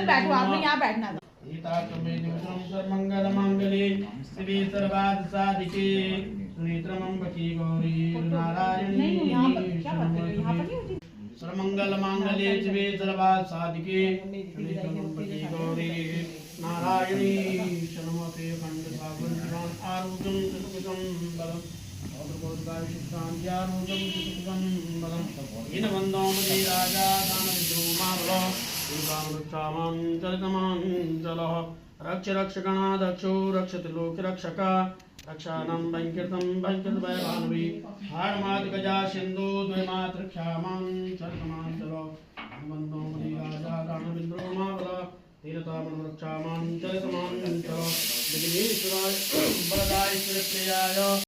बैठो, आपने यहाँ बैठना था। मंगल मंगले शिवे सर्वाद साधिके नेत्रमंबकी गौरी नारायणी सर्वमंगल मांगल्ये शिवे सर्वाद साधिके नेत्रमंबकी गौरी नारायणी शर्मते खंड सागर जीवन आरोग्यम सुखम बलम इन बंदों में राजा दान रक्ष रक्ष गणाध्यक्षो रक्षति लोक रक्षका रक्षानं भयंकृतं भयंकृत वैभानवी हारमाद गजा सिंधु द्वैमात रक्षामां चरतमां चलो बंदों में राजा दान बिंद्रो मावला तीरतामन रक्षामां चरतमां चलो विघ्नेश्वराय वरदाय श्रीप्रियाय